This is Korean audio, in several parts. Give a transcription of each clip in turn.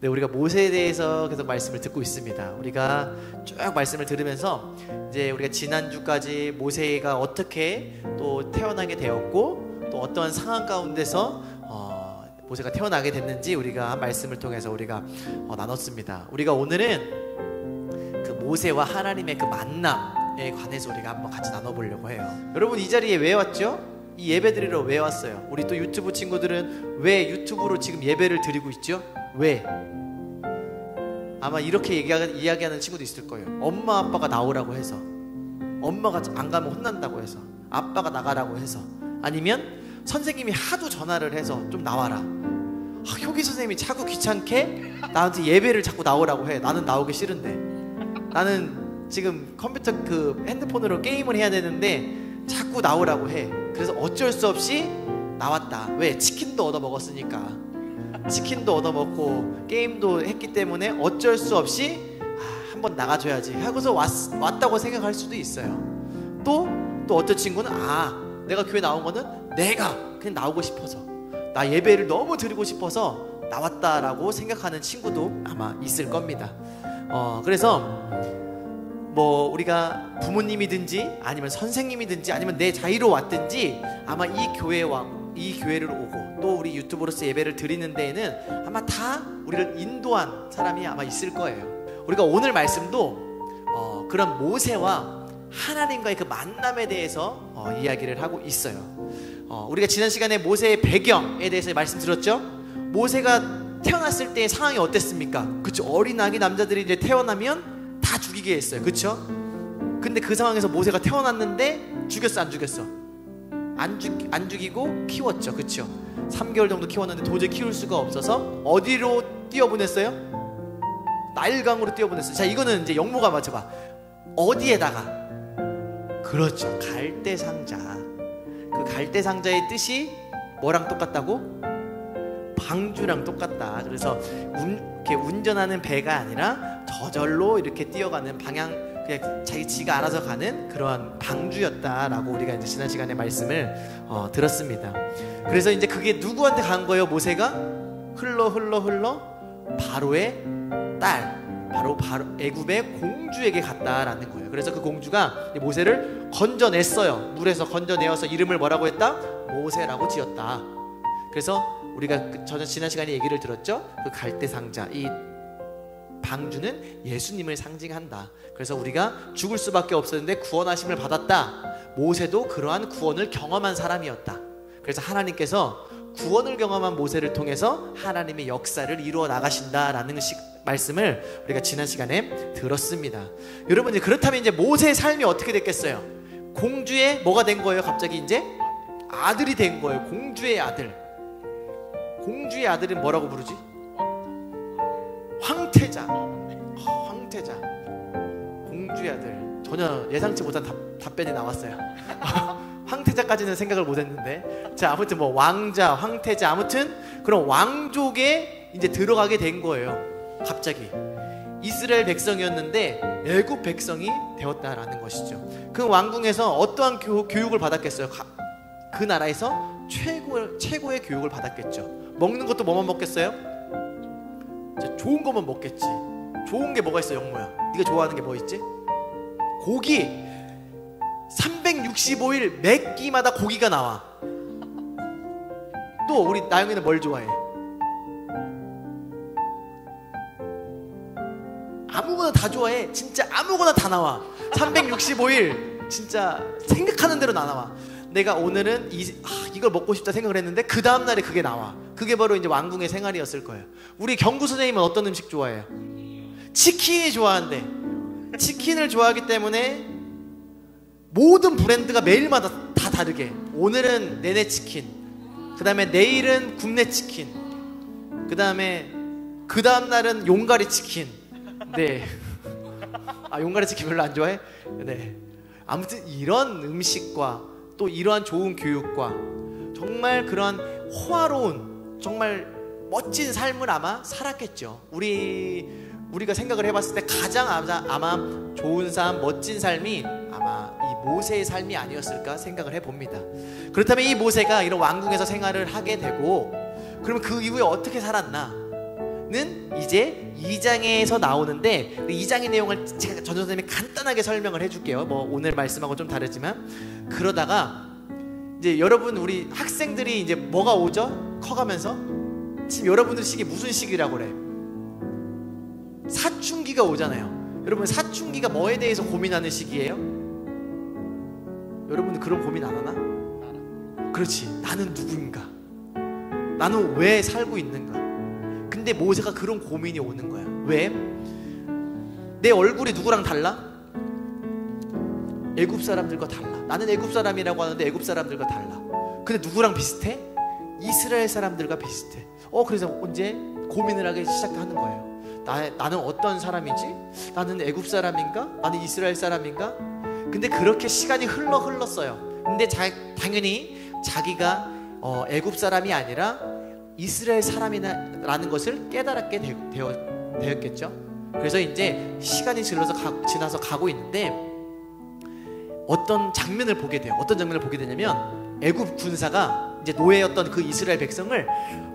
네, 우리가 모세에 대해서 계속 말씀을 듣고 있습니다. 우리가 쭉 말씀을 들으면서 이제 우리가 지난주까지 모세가 어떻게 또 태어나게 되었고 또 어떠한 상황 가운데서 모세가 태어나게 됐는지 우리가 말씀을 통해서 우리가 나눴습니다. 우리가 오늘은 그 모세와 하나님의 그 만남에 관해서 우리가 한번 같이 나눠보려고 해요. 여러분, 이 자리에 왜 왔죠? 이 예배 드리러 왜 왔어요? 우리 또 유튜브 친구들은 왜 유튜브로 지금 예배를 드리고 있죠? 왜? 아마 이렇게 이야기하는 친구도 있을 거예요. 엄마 아빠가 나오라고 해서, 엄마가 안 가면 혼난다고 해서, 아빠가 나가라고 해서, 아니면 선생님이 하도 전화를 해서 좀 나와라. 효기 선생님이 자꾸 귀찮게 나한테 예배를 자꾸 나오라고 해. 나는 나오기 싫은데, 나는 지금 컴퓨터 핸드폰으로 게임을 해야 되는데 자꾸 나오라고 해. 그래서 어쩔 수 없이 나왔다. 왜? 치킨도 얻어 먹었으니까. 치킨도 얻어 먹고 게임도 했기 때문에 어쩔 수 없이 한번 나가줘야지 하고서 왔다고 생각할 수도 있어요. 또 어떤 친구는 내가 교회 나온 거는 내가 그냥 나오고 싶어서, 나 예배를 너무 드리고 싶어서 나왔다라고 생각하는 친구도 아마 있을 겁니다. 그래서 뭐 우리가 부모님이든지 아니면 선생님이든지 아니면 내 자의로 왔든지 아마 이 교회를 오고 또 우리 유튜브로서 예배를 드리는 데에는 아마 다 우리를 인도한 사람이 아마 있을 거예요. 우리가 오늘 말씀도 그런 모세와 하나님과의 그 만남에 대해서 이야기를 하고 있어요. 우리가 지난 시간에 모세의 배경에 대해서 말씀드렸죠. 모세가 태어났을 때의 상황이 어땠습니까? 그쵸? 어린 아기 남자들이 이제 태어나면 다 죽이게 했어요. 그쵸? 근데 그 상황에서 모세가 태어났는데 죽였어, 안 죽였어? 안 죽이고 키웠죠. 그쵸? 3개월 정도 키웠는데 도저히 키울 수가 없어서 어디로 뛰어보냈어요? 나일강으로 뛰어보냈어요. 자, 이거는 이제 영모가 맞춰봐. 어디에다가? 그렇죠, 갈대상자. 그 갈대상자의 뜻이 뭐랑 똑같다고? 방주랑 똑같다. 그래서 이렇게 운전하는 배가 아니라 저절로 이렇게 뛰어가는 방향, 그냥 지가 알아서 가는 그러한 방주였다라고 우리가 이제 지난 시간에 말씀을 들었습니다. 그래서 이제 그게 누구한테 간 거예요? 모세가 흘러 바로의 딸, 바로 애굽의 공주에게 갔다라는 거예요. 그래서 그 공주가 모세를 건져냈어요. 물에서 건져내어서 이름을 뭐라고 했다? 모세라고 지었다. 그래서 우리가 지난 시간에 얘기를 들었죠. 그 갈대상자, 이 방주는 예수님을 상징한다. 그래서 우리가 죽을 수밖에 없었는데 구원하심을 받았다. 모세도 그러한 구원을 경험한 사람이었다. 그래서 하나님께서 구원을 경험한 모세를 통해서 하나님의 역사를 이루어 나가신다라는 말씀을 우리가 지난 시간에 들었습니다. 여러분, 이제 그렇다면 이제 모세의 삶이 어떻게 됐겠어요? 공주의 뭐가 된 거예요? 갑자기 이제 아들이 된 거예요. 공주의 아들. 공주의 아들은 뭐라고 부르지? 황태자. 황태자. 공주의 아들. 전혀 예상치 못한 답변이 나왔어요. 황태자까지는 생각을 못했는데, 자, 아무튼 뭐 왕자, 황태자, 아무튼 그런 왕족에 이제 들어가게 된 거예요. 갑자기 이스라엘 백성이었는데 애굽 백성이 되었다라는 것이죠. 그 왕궁에서 어떠한 교육을 받았겠어요? 그 나라에서 최고의 교육을 받았겠죠. 먹는 것도 뭐만 먹겠어요? 좋은 것만 먹겠지. 좋은 게 뭐가 있어, 영모야? 네가 좋아하는 게 뭐 있지? 고기. 365일 몇 끼마다 고기가 나와. 또 우리 나영이는 뭘 좋아해? 아무거나 다 좋아해. 진짜 아무거나 다 나와. 365일 진짜 생각하는 대로 다 나와. 내가 오늘은 이걸 먹고 싶다 생각을 했는데 그 다음날에 그게 나와. 그게 바로 이제 왕궁의 생활이었을 거예요. 우리 경구 선생님은 어떤 음식 좋아해요? 치킨이 좋아한대. 치킨을 좋아하기 때문에 모든 브랜드가 매일마다 다 다르게, 오늘은 내내치킨, 그 다음에 내일은 굽네치킨, 그 다음날은 용가리치킨. 네. 용가리치킨 별로 안 좋아해? 네. 아무튼 이런 음식과 또 이러한 좋은 교육과 정말 그런 호화로운, 정말 멋진 삶을 아마 살았겠죠. 우리가 생각을 해봤을 때 가장 아마 좋은 삶, 멋진 삶이 아마 이 모세의 삶이 아니었을까 생각을 해봅니다. 그렇다면 이 모세가 이런 왕궁에서 생활을 하게 되고, 그러면 그 이후에 어떻게 살았나? 이제 2장에서 나오는데, 2장의 내용을 제가 전 선생님이 간단하게 설명을 해줄게요. 뭐 오늘 말씀하고 좀 다르지만. 그러다가 이제 여러분, 우리 학생들이 이제 뭐가 오죠? 커가면서 지금 여러분들 시기 무슨 시기라고 그래? 사춘기가 오잖아요. 여러분, 사춘기가 뭐에 대해서 고민하는 시기예요? 여러분은 그런 고민 안 하나? 그렇지. 나는 누구인가? 나는 왜 살고 있는가? 근데 모세가 그런 고민이 오는 거야. 왜? 내 얼굴이 누구랑 달라? 애굽 사람들과 달라. 나는 애굽 사람이라고 하는데 애굽 사람들과 달라. 근데 누구랑 비슷해? 이스라엘 사람들과 비슷해. 그래서 이제 고민을 하기 시작하는 거예요. 나는 어떤 사람이지? 나는 애굽 사람인가? 나는 이스라엘 사람인가? 근데 그렇게 시간이 흘렀어요. 근데 당연히 자기가 애굽 사람이 아니라 이스라엘 사람이라는 것을 깨달았게 되었겠죠. 그래서 이제 시간이 지나서 가고 있는데 어떤 장면을 보게 돼요. 어떤 장면을 보게 되냐면 애굽 군사가 이제 노예였던 그 이스라엘 백성을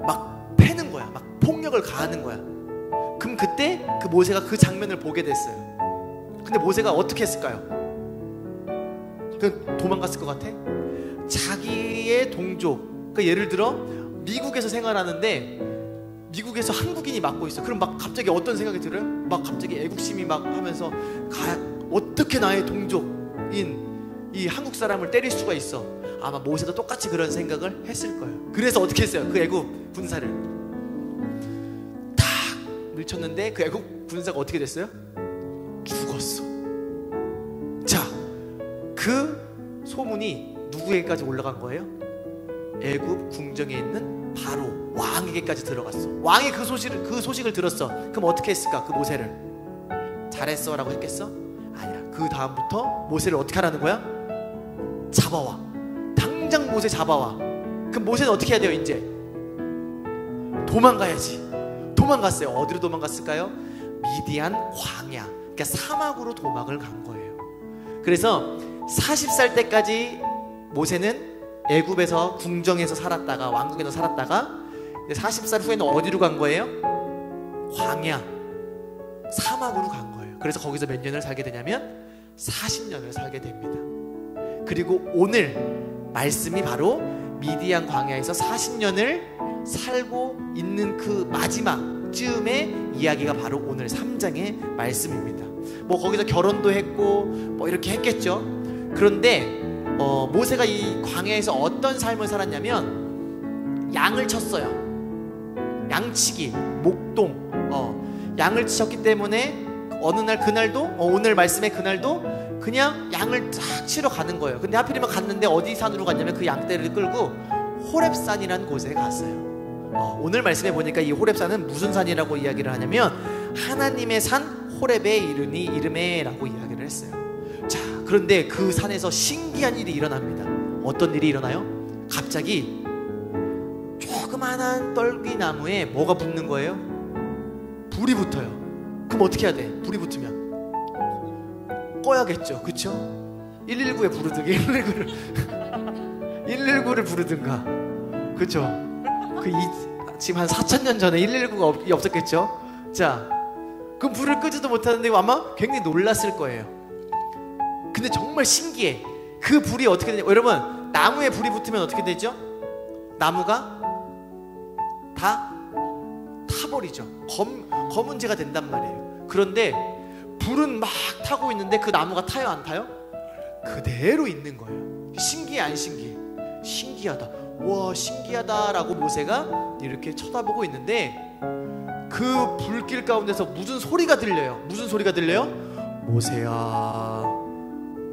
막 패는 거야. 막 폭력을 가하는 거야. 그럼 그때 그 모세가 그 장면을 보게 됐어요. 근데 모세가 어떻게 했을까요? 그냥 도망갔을 것 같아? 자기의 동족, 그러니까 예를 들어 미국에서 생활하는데 미국에서 한국인이 맡고 있어. 그럼 막 갑자기 어떤 생각이 들어요? 막 갑자기 애국심이 막 하면서 어떻게 나의 동족인 이 한국 사람을 때릴 수가 있어? 아마 모세도 똑같이 그런 생각을 했을 거예요. 그래서 어떻게 했어요? 그 애국 군사를 탁 밀쳤는데 그 애국 군사가 어떻게 됐어요? 죽었어. 자, 그 소문이 누구에게까지 올라간 거예요? 애굽 궁정에 있는 바로 왕에게까지 들어갔어. 왕이 그 소식을 들었어. 그럼 어떻게 했을까? 그 모세를 잘했어 라고 했겠어? 아니야. 그 다음부터 모세를 어떻게 하라는 거야? 잡아와. 당장 모세 잡아와. 그럼 모세는 어떻게 해야 돼요? 이제 도망가야지. 도망갔어요. 어디로 도망갔을까요? 미디안 광야, 그러니까 사막으로 도망을 간 거예요. 그래서 40살 때까지 모세는 애굽에서 궁정에서 살았다가 왕국에서 살았다가 40살 후에는 어디로 간 거예요? 광야, 사막으로 간 거예요. 그래서 거기서 몇 년을 살게 되냐면 40년을 살게 됩니다. 그리고 오늘 말씀이 바로 미디안 광야에서 40년을 살고 있는 그 마지막 쯤의 이야기가 바로 오늘 3장의 말씀입니다. 뭐 거기서 결혼도 했고 뭐 이렇게 했겠죠. 그런데 모세가 이 광야에서 어떤 삶을 살았냐면 양을 쳤어요. 양치기, 목동. 양을 치셨기 때문에 어느 날 그날도 오늘 말씀의 그날도 그냥 양을 쫙 치러 가는 거예요. 근데 하필이면 갔는데 어디 산으로 갔냐면 그 양떼를 끌고 호렙산이라는 곳에 갔어요. 오늘 말씀에 보니까 이 호렙산은 무슨 산이라고 이야기를 하냐면 하나님의 산 호렙의 이름에라고 이야기를 했어요. 자, 그런데 그 산에서 신기한 일이 일어납니다. 어떤 일이 일어나요? 갑자기 조그만한 떨기나무에 뭐가 붙는 거예요? 불이 붙어요. 그럼 어떻게 해야 돼? 불이 붙으면 꺼야겠죠. 그쵸? 119에 부르든가 119를 부르든가. 그쵸? 지금 한 4,000년 전에 119가 없었겠죠? 자, 그럼 불을 끄지도 못하는데 아마 굉장히 놀랐을 거예요. 근데 정말 신기해. 그 불이 어떻게 되냐? 여러분, 나무에 불이 붙으면 어떻게 되죠? 나무가 다 타버리죠. 검은재가 된단 말이에요. 그런데 불은 막 타고 있는데 그 나무가 타요, 안 타요? 그대로 있는 거예요. 신기해, 안 신기해? 신기하다. 와, 신기하다라고 모세가 이렇게 쳐다보고 있는데 그 불길 가운데서 무슨 소리가 들려요? 무슨 소리가 들려요? 모세야,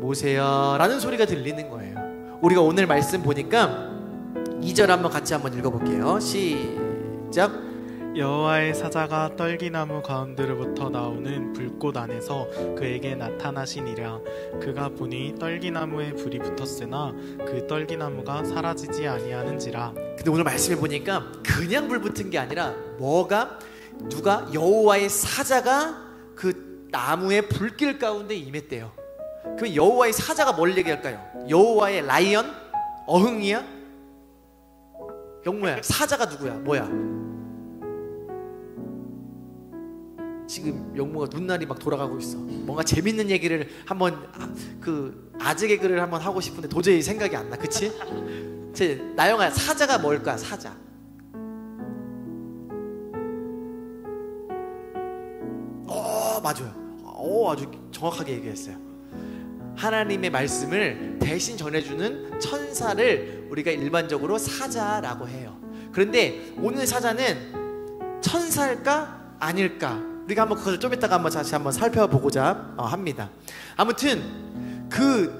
모세야 라는 소리가 들리는 거예요. 우리가 오늘 말씀 보니까 2절 한번 같이 한번 읽어볼게요. 시작. 여호와의 사자가 떨기나무 가운데로부터 나오는 불꽃 안에서 그에게 나타나시니라. 그가 보니 떨기나무에 불이 붙었으나 그 떨기나무가 사라지지 아니하는지라. 근데 오늘 말씀해 보니까 그냥 불 붙은 게 아니라 누가 여호와의 사자가 그 나무의 불길 가운데 임했대요. 그럼 여호와의 사자가 뭘 얘기할까요? 여호와의 라이언? 어흥이야? 영모야. 사자가 누구야? 뭐야? 지금 영모가 눈날이 막 돌아가고 있어. 뭔가 재밌는 얘기를 한번 그 아재 개그를 한번 하고 싶은데 도저히 생각이 안 나. 그치? 나영아, 사자가 뭘까? 사자. 맞아요. 아주 정확하게 얘기했어요. 하나님의 말씀을 대신 전해주는 천사를 우리가 일반적으로 사자라고 해요. 그런데 오늘 사자는 천사일까 아닐까, 우리가 한번 그것을 좀 이따가 다시 한번 살펴보고자 합니다. 아무튼 그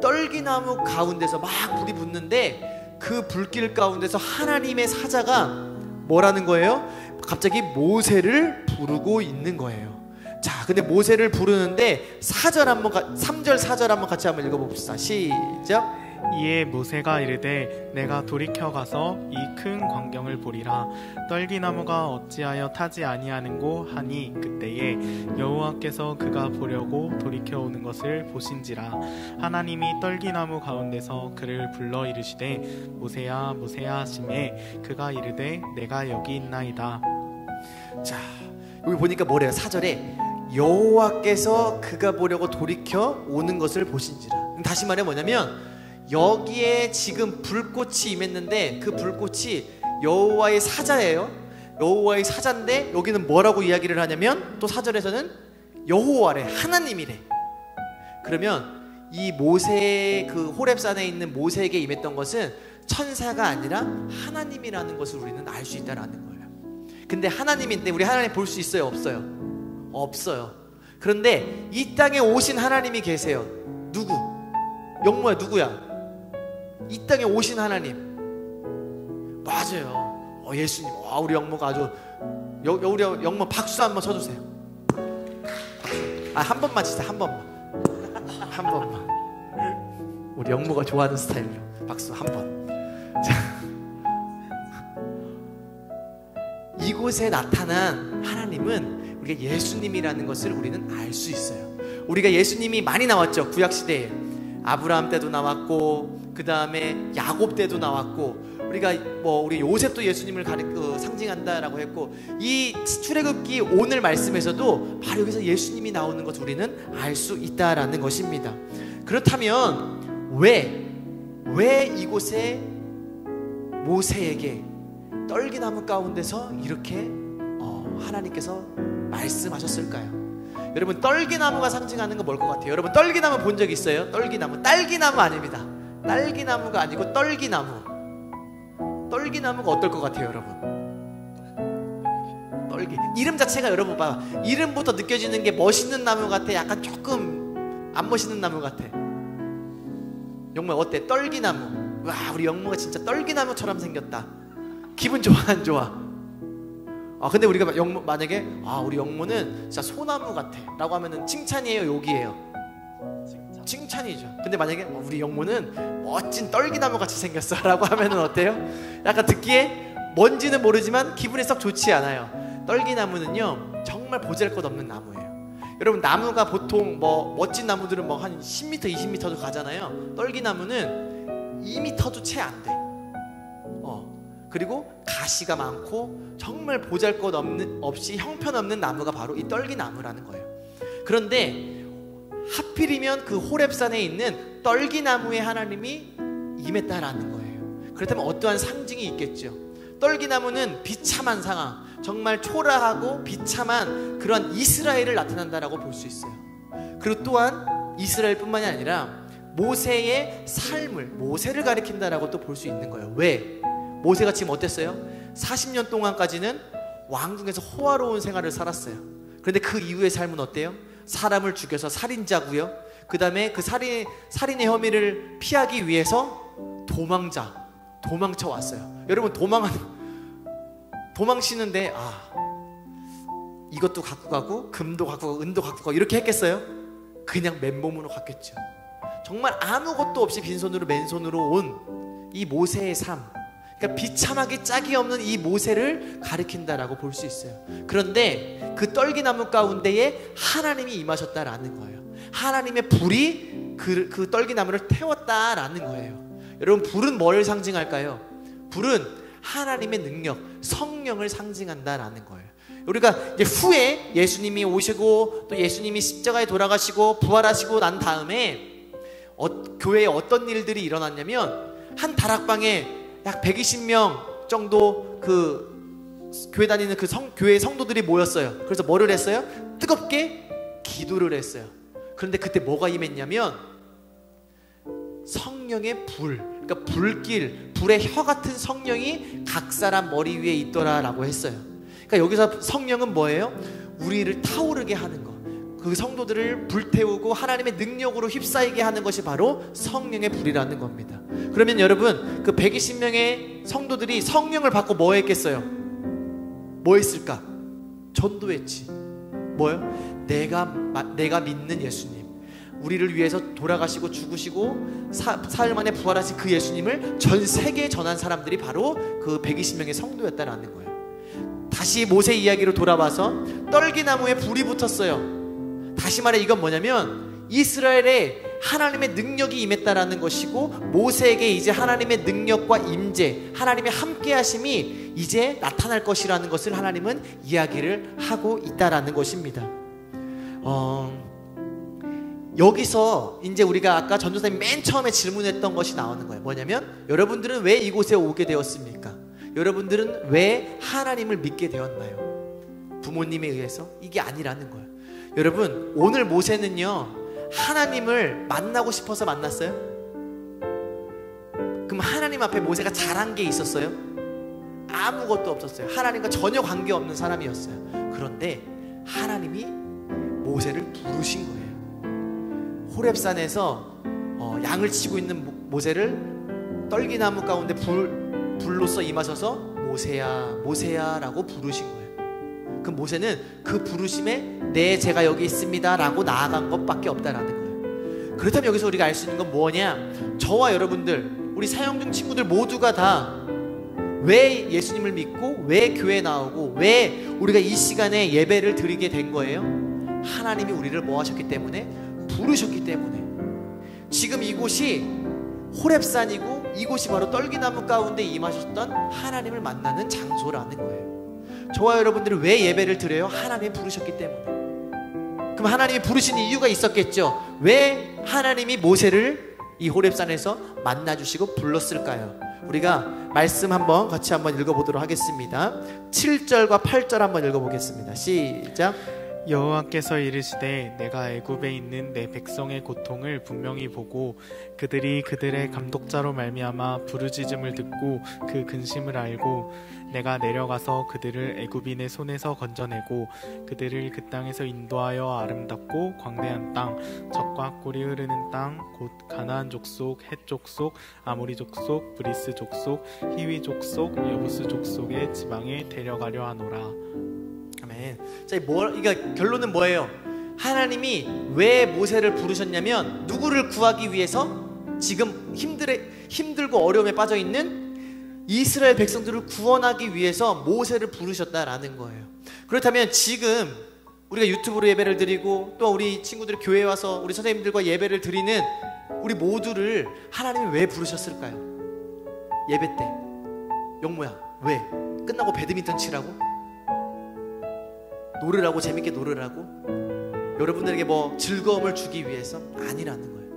떨기나무 가운데서 막 불이 붙는데 그 불길 가운데서 하나님의 사자가 뭐라는 거예요? 갑자기 모세를 부르고 있는 거예요. 자, 근데 모세를 부르는데 3절 4절 한번 같이 한번 읽어봅시다. 시작. 이에 모세가 이르되 내가 돌이켜 가서 이 큰 광경을 보리라. 떨기나무가 어찌하여 타지 아니하는고 하니 그때에 여호와께서 그가 보려고 돌이켜 오는 것을 보신지라. 하나님이 떨기나무 가운데서 그를 불러 이르시되 모세야 모세야 하시매 그가 이르되 내가 여기 있나이다. 자, 여기 보니까 뭐래요? 4절에 여호와께서 그가 보려고 돌이켜 오는 것을 보신지라. 다시 말해 뭐냐면 여기에 지금 불꽃이 임했는데 그 불꽃이 여호와의 사자예요. 여호와의 사자인데 여기는 뭐라고 이야기를 하냐면 또 4절에서는 여호와래, 하나님이래. 그러면 이 모세, 그 호렙산에 있는 모세에게 임했던 것은 천사가 아니라 하나님이라는 것을 우리는 알 수 있다라는 거예요. 근데 하나님인데 우리 하나님 볼 수 있어요? 없어요? 없어요. 그런데 이 땅에 오신 하나님이 계세요. 누구? 영모야, 누구야? 이 땅에 오신 하나님. 맞아요. 예수님. 우리 영모가 아주 우리 영모 박수 한번 쳐주세요. 한 번만 진짜 한 번만. 한 번만. 우리 영모가 좋아하는 스타일로 박수 한 번. 자, 이곳에 나타난 하나님은 우리가 예수님이라는 것을 우리는 알 수 있어요. 우리가 예수님이 많이 나왔죠. 구약시대에 아브라함 때도 나왔고 그 다음에 야곱 때도 나왔고 우리가 우리 요셉도 예수님을 상징한다라고 했고 이 출애굽기 오늘 말씀에서도 바로 여기서 예수님이 나오는 것을 우리는 알 수 있다라는 것입니다. 그렇다면 왜 이곳에 모세에게 떨기나무 가운데서 이렇게 하나님께서 말씀하셨을까요? 여러분, 떨기나무가 상징하는 건 뭘 것 같아요? 여러분, 떨기나무 본 적 있어요? 떨기나무, 딸기나무 아닙니다. 딸기나무가 아니고 떨기나무. 떨기나무가 어떨 것 같아요, 여러분? 떨기, 이름 자체가 여러분 봐, 이름부터 느껴지는 게 멋있는 나무 같아? 약간 조금 안 멋있는 나무 같아? 영모 어때? 떨기나무. 와, 우리 영모가 진짜 떨기나무처럼 생겼다. 기분 좋아 안 좋아? 근데 우리가 만약에 우리 영모는 진짜 소나무 같아 라고 하면은 칭찬이에요, 욕이에요? 칭찬이죠. 근데 만약에 우리 영모는 멋진 떨기나무 같이 생겼어 라고 하면은 어때요? 약간 듣기에 뭔지는 모르지만 기분이 썩 좋지 않아요. 떨기나무는요 정말 보잘것없는 나무예요. 여러분, 나무가 보통 멋진 나무들은 한 10m, 20m도 가잖아요. 떨기나무는 2m도 채 안 돼. 그리고 가시가 많고 정말 보잘것없이 형편없는 나무가 바로 이 떨기나무라는 거예요. 그런데 하필이면 그 호렙산에 있는 떨기나무에 하나님이 임했다라는 거예요. 그렇다면 어떠한 상징이 있겠죠? 떨기나무는 비참한 상황, 정말 초라하고 비참한 그런 이스라엘을 나타난다라고 볼 수 있어요. 그리고 또한 이스라엘뿐만이 아니라 모세의 삶을, 모세를 가리킨다라고 또 볼 수 있는 거예요. 왜? 모세가 지금 어땠어요? 40년 동안까지는 왕궁에서 호화로운 생활을 살았어요. 그런데 그 이후의 삶은 어때요? 사람을 죽여서 살인자고요. 그 다음에 그 살인의 혐의를 피하기 위해서 도망쳐 왔어요. 여러분, 도망치는데 이것도 갖고 가고 금도 갖고 가고 은도 갖고 가고 이렇게 했겠어요? 그냥 맨몸으로 갔겠죠. 정말 아무것도 없이 빈손으로 맨손으로 온 이 모세의 삶, 그러니까 비참하게 짝이 없는 이 모세를 가리킨다라고 볼 수 있어요. 그런데 그 떨기나무 가운데에 하나님이 임하셨다라는 거예요. 하나님의 불이 그 떨기나무를 태웠다라는 거예요. 여러분, 불은 뭘 상징할까요? 불은 하나님의 능력, 성령을 상징한다라는 거예요. 우리가 이제 후에 예수님이 오시고 또 예수님이 십자가에 돌아가시고 부활하시고 난 다음에 교회에 어떤 일들이 일어났냐면, 한 다락방에 약 120명 정도 교회 다니는 교회 성도들이 모였어요. 그래서 뭐를 했어요? 뜨겁게 기도를 했어요. 그런데 그때 뭐가 임했냐면 성령의 그러니까 불의 혀 같은 성령이 각 사람 머리 위에 있더라라고 했어요. 그러니까 여기서 성령은 뭐예요? 우리를 타오르게 하는 거, 그 성도들을 불태우고 하나님의 능력으로 휩싸이게 하는 것이 바로 성령의 불이라는 겁니다. 그러면 여러분, 그 120명의 성도들이 성령을 받고 뭐 했겠어요? 뭐 했을까? 전도했지. 뭐요? 내가 믿는 예수님, 우리를 위해서 돌아가시고 죽으시고 사흘 만에 부활하신 그 예수님을 전 세계에 전한 사람들이 바로 그 120명의 성도였다라는 거예요. 다시 모세 이야기로 돌아와서 떨기나무에 불이 붙었어요. 다시 말해 이건 뭐냐면 이스라엘에 하나님의 능력이 임했다라는 것이고, 모세에게 이제 하나님의 능력과 임재, 하나님의 함께 하심이 이제 나타날 것이라는 것을 하나님은 이야기를 하고 있다라는 것입니다. 여기서 이제 우리가 아까 전도사님 맨 처음에 질문했던 것이 나오는 거예요. 뭐냐면 여러분들은 왜 이곳에 오게 되었습니까? 여러분들은 왜 하나님을 믿게 되었나요? 부모님에 의해서? 이게 아니라는 거예요. 여러분, 오늘 모세는요 하나님을 만나고 싶어서 만났어요? 그럼 하나님 앞에 모세가 잘한 게 있었어요? 아무것도 없었어요. 하나님과 전혀 관계없는 사람이었어요. 그런데 하나님이 모세를 부르신 거예요. 호렙산에서 양을 치고 있는 모세를 떨기나무 가운데 불로써 임하셔서 모세야 모세야 라고 부르신 거예요. 그 모세는 그 부르심에 네 제가 여기 있습니다 라고 나아간 것밖에 없다라는 거예요. 그렇다면 여기서 우리가 알 수 있는 건 뭐냐, 저와 여러분들, 우리 사역중 친구들 모두가 다 왜 예수님을 믿고 왜 교회에 나오고 왜 우리가 이 시간에 예배를 드리게 된 거예요? 하나님이 우리를 뭐 하셨기 때문에? 부르셨기 때문에. 지금 이곳이 호렙산이고 이곳이 바로 떨기나무 가운데 임하셨던 하나님을 만나는 장소라는 거예요. 저와 여러분들이 왜 예배를 드려요? 하나님이 부르셨기 때문에. 그럼 하나님이 부르신 이유가 있었겠죠. 왜 하나님이 모세를 이 호렙산에서 만나주시고 불렀을까요? 우리가 말씀 같이 한번 읽어보도록 하겠습니다. 7절과 8절 한번 읽어보겠습니다. 시작. 여호와께서 이르시되 내가 애굽에 있는 내 백성의 고통을 분명히 보고 그들이 그들의 감독자로 말미암아 부르짖음을 듣고 그 근심을 알고 내가 내려가서 그들을 애굽인의 손에서 건져내고 그들을 그 땅에서 인도하여 아름답고 광대한 땅, 젖과 꿀이 흐르는 땅, 곧 가나안 족속, 헷 족속, 아모리 족속, 브리스 족속, 히위 족속, 여부스 족속의 지방에 데려가려 하노라. 아멘. 자, 이거 결론은 뭐예요? 하나님이 왜 모세를 부르셨냐면 누구를 구하기 위해서? 지금 힘들고 어려움에 빠져 있는 이스라엘 백성들을 구원하기 위해서 모세를 부르셨다라는 거예요. 그렇다면 지금 우리가 유튜브로 예배를 드리고 또 우리 친구들이 교회에 와서 우리 선생님들과 예배를 드리는 우리 모두를 하나님이 왜 부르셨을까요? 예배 때 영모야 왜? 끝나고 배드민턴 치라고? 놀으라고? 재밌게 놀으라고? 여러분들에게 뭐 즐거움을 주기 위해서? 아니라는 거예요.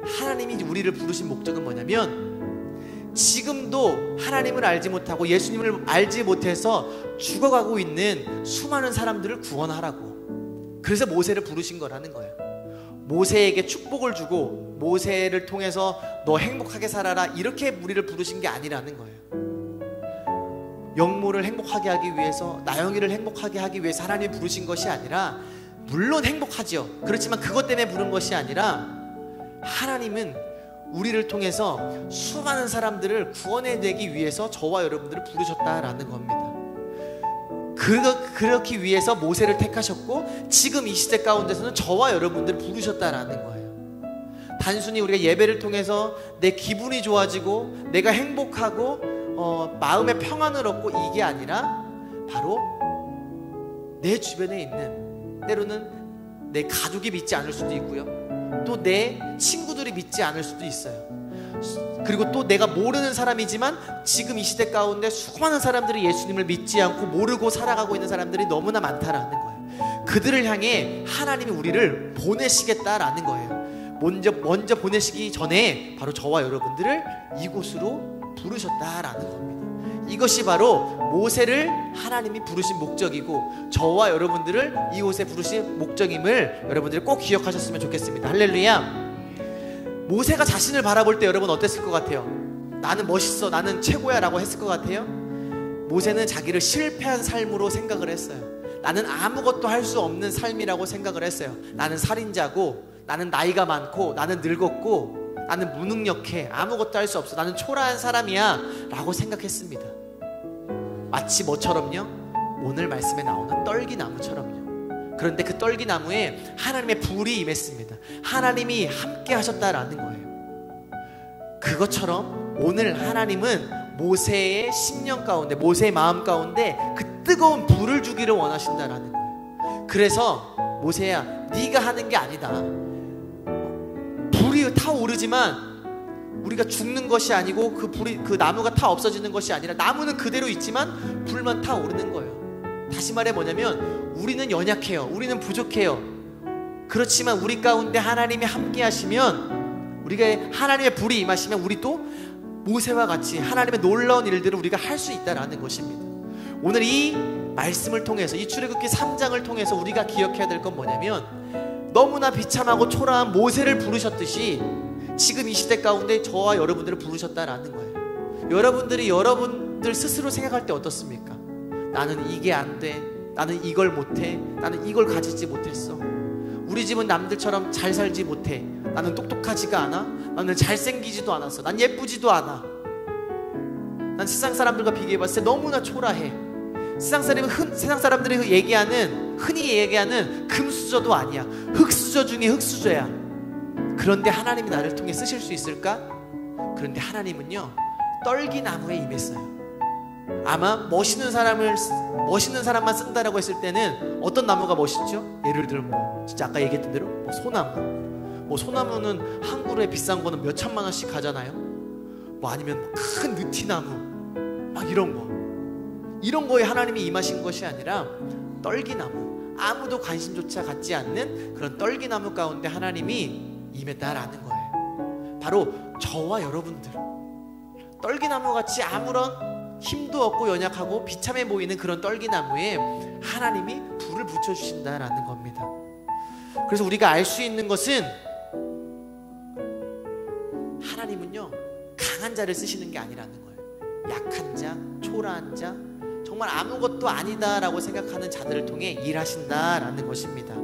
하나님이 우리를 부르신 목적은 뭐냐면 지금도 하나님을 알지 못하고 예수님을 알지 못해서 죽어가고 있는 수많은 사람들을 구원하라고. 그래서 모세를 부르신 거라는 거예요. 모세에게 축복을 주고 모세를 통해서 너 행복하게 살아라 이렇게 우리를 부르신 게 아니라는 거예요. 영모를 행복하게 하기 위해서, 나영이를 행복하게 하기 위해서 하나님이 부르신 것이 아니라, 물론 행복하죠. 그렇지만 그것 때문에 부른 것이 아니라 하나님은 우리를 통해서 수많은 사람들을 구원해내기 위해서 저와 여러분들을 부르셨다라는 겁니다. 그렇기 위해서 모세를 택하셨고 지금 이 시대 가운데서는 저와 여러분들을 부르셨다라는 거예요. 단순히 우리가 예배를 통해서 내 기분이 좋아지고 내가 행복하고 마음의 평안을 얻고 이게 아니라 바로 내 주변에 있는, 때로는 내 가족이 믿지 않을 수도 있고요, 또 내 친구들이 믿지 않을 수도 있어요. 그리고 또 내가 모르는 사람이지만 지금 이 시대 가운데 수많은 사람들이 예수님을 믿지 않고 모르고 살아가고 있는 사람들이 너무나 많다라는 거예요. 그들을 향해 하나님이 우리를 보내시겠다라는 거예요. 먼저 보내시기 전에 바로 저와 여러분들을 이곳으로 부르셨다라는 겁니다. 이것이 바로 모세를 하나님이 부르신 목적이고 저와 여러분들을 이곳에 부르신 목적임을 여러분들이 꼭 기억하셨으면 좋겠습니다. 할렐루야. 모세가 자신을 바라볼 때 여러분 어땠을 것 같아요? 나는 멋있어, 나는 최고야 라고 했을 것 같아요? 모세는 자기를 실패한 삶으로 생각을 했어요. 나는 아무것도 할 수 없는 삶이라고 생각을 했어요. 나는 살인자고, 나는 나이가 많고, 나는 늙었고, 나는 무능력해, 아무것도 할 수 없어, 나는 초라한 사람이야 라고 생각했습니다. 마치 뭐처럼요? 오늘 말씀에 나오는 떨기나무처럼요. 그런데 그 떨기나무에 하나님의 불이 임했습니다. 하나님이 함께 하셨다라는 거예요. 그것처럼 오늘 하나님은 모세의 심령 가운데, 모세의 마음 가운데 그 뜨거운 불을 주기를 원하신다라는 거예요. 그래서 모세야, 네가 하는 게 아니다. 불이 타오르지만 우리가 죽는 것이 아니고 그 나무가 타 없어지는 것이 아니라 나무는 그대로 있지만 불만 타오르는 거예요. 다시 말해 뭐냐면 우리는 연약해요. 우리는 부족해요. 그렇지만 우리 가운데 하나님이 함께 하시면, 우리가 하나님의 불이 임하시면 우리도 모세와 같이 하나님의 놀라운 일들을 우리가 할 수 있다라는 것입니다. 오늘 이 말씀을 통해서, 이 출애굽기 3장을 통해서 우리가 기억해야 될 건 뭐냐면, 너무나 비참하고 초라한 모세를 부르셨듯이 지금 이 시대 가운데 저와 여러분들을 부르셨다라는 거예요. 여러분들이 여러분들 스스로 생각할 때 어떻습니까? 나는 이게 안 돼, 나는 이걸 못해, 나는 이걸 가지지 못했어, 우리 집은 남들처럼 잘 살지 못해, 나는 똑똑하지가 않아, 나는 잘생기지도 않았어, 난 예쁘지도 않아, 난 세상 사람들과 비교해봤을 때 너무나 초라해, 세상 사람들이 흔히 얘기하는 금수저도 아니야, 흙수저 중에 흙수저야. 그런데 하나님이 나를 통해 쓰실 수 있을까? 그런데 하나님은요, 떨기나무에 임했어요. 아마 멋있는 사람만 쓴다라고 했을 때는 어떤 나무가 멋있죠? 예를 들면 진짜 아까 얘기했던 대로 소나무. 소나무는 한 그루에 비싼 거는 몇 천만 원씩 하잖아요. 아니면 큰 느티나무, 이런 거에 하나님이 임하신 것이 아니라 떨기나무, 아무도 관심조차 갖지 않는 그런 떨기나무 가운데 하나님이 임했다라는 거예요. 바로 저와 여러분들, 떨기나무같이 아무런 힘도 없고 연약하고 비참해 보이는 그런 떨기나무에 하나님이 불을 붙여주신다라는 겁니다. 그래서 우리가 알 수 있는 것은 하나님은요, 강한 자를 쓰시는 게 아니라는 거예요. 약한 자, 초라한 자, 정말 아무것도 아니다라고 생각하는 자들을 통해 일하신다라는 것입니다.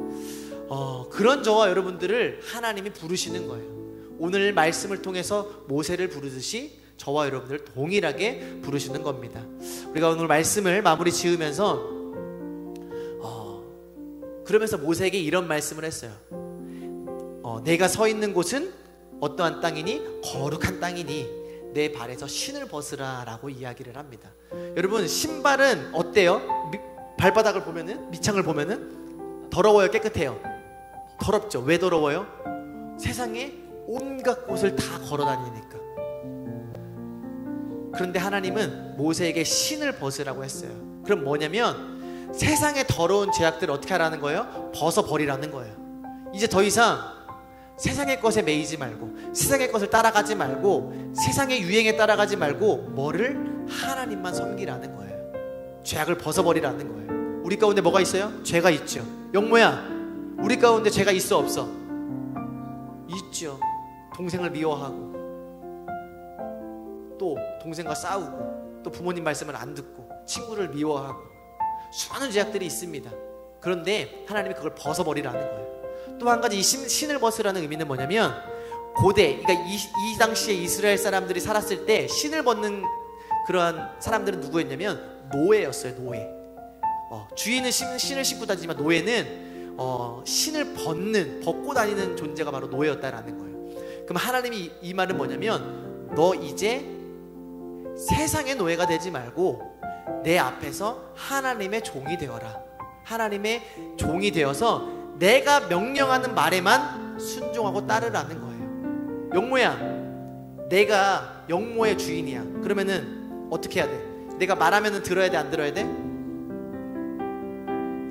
그런 저와 여러분들을 하나님이 부르시는 거예요. 오늘 말씀을 통해서 모세를 부르듯이 저와 여러분들을 동일하게 부르시는 겁니다. 우리가 오늘 말씀을 마무리 지으면서 그러면서 모세에게 이런 말씀을 했어요. 내가 서 있는 곳은 어떠한 땅이니? 거룩한 땅이니 내 발에서 신을 벗으라 라고 이야기를 합니다. 여러분, 신발은 어때요? 발바닥을 보면은, 밑창을 보면은 더러워요, 깨끗해요? 더럽죠. 왜 더러워요? 세상에 온갖 곳을 다 걸어다니니까. 그런데 하나님은 모세에게 신을 벗으라고 했어요. 그럼 뭐냐면 세상의 더러운 죄악들을 어떻게 하라는 거예요? 벗어버리라는 거예요. 이제 더 이상 세상의 것에 매이지 말고, 세상의 것을 따라가지 말고, 세상의 유행에 따라가지 말고 하나님만 섬기라는 거예요. 죄악을 벗어버리라는 거예요. 우리 가운데 뭐가 있어요? 죄가 있죠. 영모야, 우리 가운데 죄가 있어 없어? 있죠. 동생을 미워하고, 또 동생과 싸우고, 또 부모님 말씀을 안 듣고, 친구를 미워하고, 수많은 죄악들이 있습니다. 그런데 하나님이 그걸 벗어버리라는 거예요. 또 한 가지, 이 신을 벗으라는 의미는 뭐냐면, 고대, 그러니까 이 당시에 이스라엘 사람들이 살았을 때 신을 벗는 그러한 사람들은 누구였냐면 노예였어요. 노예. 주인은 신을 신고 다니지만 노예는 신을 벗고 다니는 존재가 바로 노예였다라는 거예요. 그럼 하나님이 이 말은 뭐냐면, 너 이제 세상의 노예가 되지 말고 내 앞에서 하나님의 종이 되어라. 하나님의 종이 되어서 내가 명령하는 말에만 순종하고 따르라는 거예요. 영모야, 내가 영모의 주인이야. 그러면은 어떻게 해야 돼? 내가 말하면은 들어야 돼, 안 들어야 돼?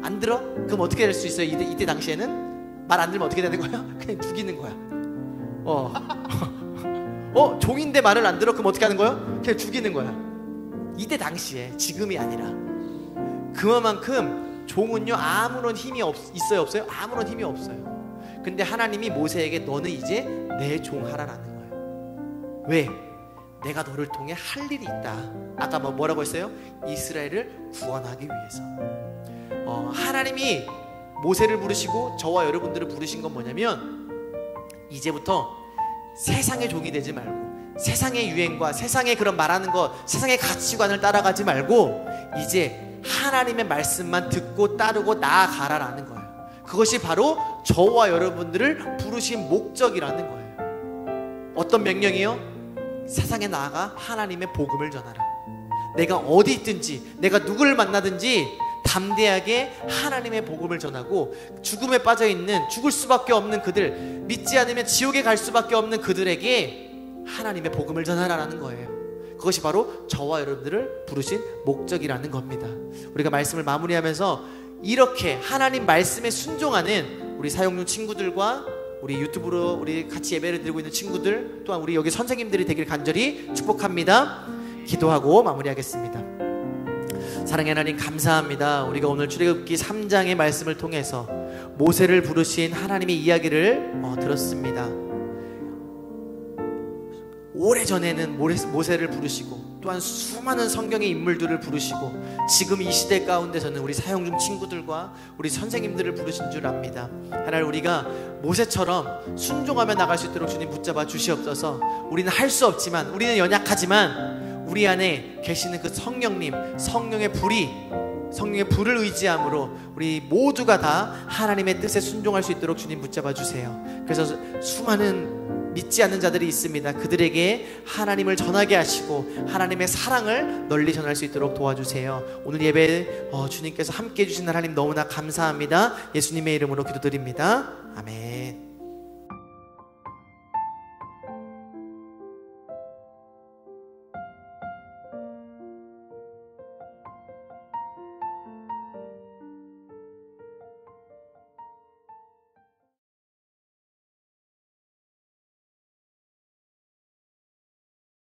안 들어? 그럼 어떻게 될 수 있어요? 이때 당시에는 말 안 들으면 어떻게 되는 거야? 그냥 죽이는 거야. 종인데 말을 안 들어? 그럼 어떻게 하는 거야? 그냥 죽이는 거야. 이때 당시에, 지금이 아니라. 그만큼 종은요 아무런 힘이 있어요, 없어요? 아무런 힘이 없어요. 근데 하나님이 모세에게 너는 이제 내 종 하라라는 거예요. 왜? 내가 너를 통해 할 일이 있다. 아까 뭐라고 했어요? 이스라엘을 구원하기 위해서. 하나님이 모세를 부르시고 저와 여러분들을 부르신 건 뭐냐면, 이제부터 세상의 종이 되지 말고, 세상의 유행과 세상의 그런 말하는 것, 세상의 가치관을 따라가지 말고 이제 하나님의 말씀만 듣고 따르고 나아가라라는 거예요. 그것이 바로 저와 여러분들을 부르신 목적이라는 거예요. 어떤 명령이요? 세상에 나아가 하나님의 복음을 전하라. 내가 어디 있든지, 내가 누구를 만나든지 담대하게 하나님의 복음을 전하고, 죽음에 빠져있는, 죽을 수밖에 없는 그들, 믿지 않으면 지옥에 갈 수밖에 없는 그들에게 하나님의 복음을 전하라는 거예요. 그것이 바로 저와 여러분들을 부르신 목적이라는 겁니다. 우리가 말씀을 마무리하면서 이렇게 하나님 말씀에 순종하는 우리 사역용 친구들과 우리 유튜브로 우리 같이 예배를 드리고 있는 친구들, 또한 우리 여기 선생님들이 되길 간절히 축복합니다. 기도하고 마무리하겠습니다. 사랑의 하나님, 감사합니다. 우리가 오늘 출애굽기 3장의 말씀을 통해서 모세를 부르신 하나님의 이야기를 들었습니다. 오래전에는 모세를 부르시고, 또한 수많은 성경의 인물들을 부르시고, 지금 이 시대 가운데서는 우리 사역중 친구들과 우리 선생님들을 부르신 줄 압니다. 하나님, 우리가 모세처럼 순종하며 나갈 수 있도록 주님 붙잡아 주시옵소서. 우리는 할 수 없지만, 우리는 연약하지만 우리 안에 계시는 그 성령님, 성령의 불을 의지함으로 우리 모두가 다 하나님의 뜻에 순종할 수 있도록 주님 붙잡아 주세요. 그래서 수많은 믿지 않는 자들이 있습니다. 그들에게 하나님을 전하게 하시고 하나님의 사랑을 널리 전할 수 있도록 도와주세요. 오늘 예배 주님께서 함께해 주신 하나님 너무나 감사합니다. 예수님의 이름으로 기도드립니다. 아멘.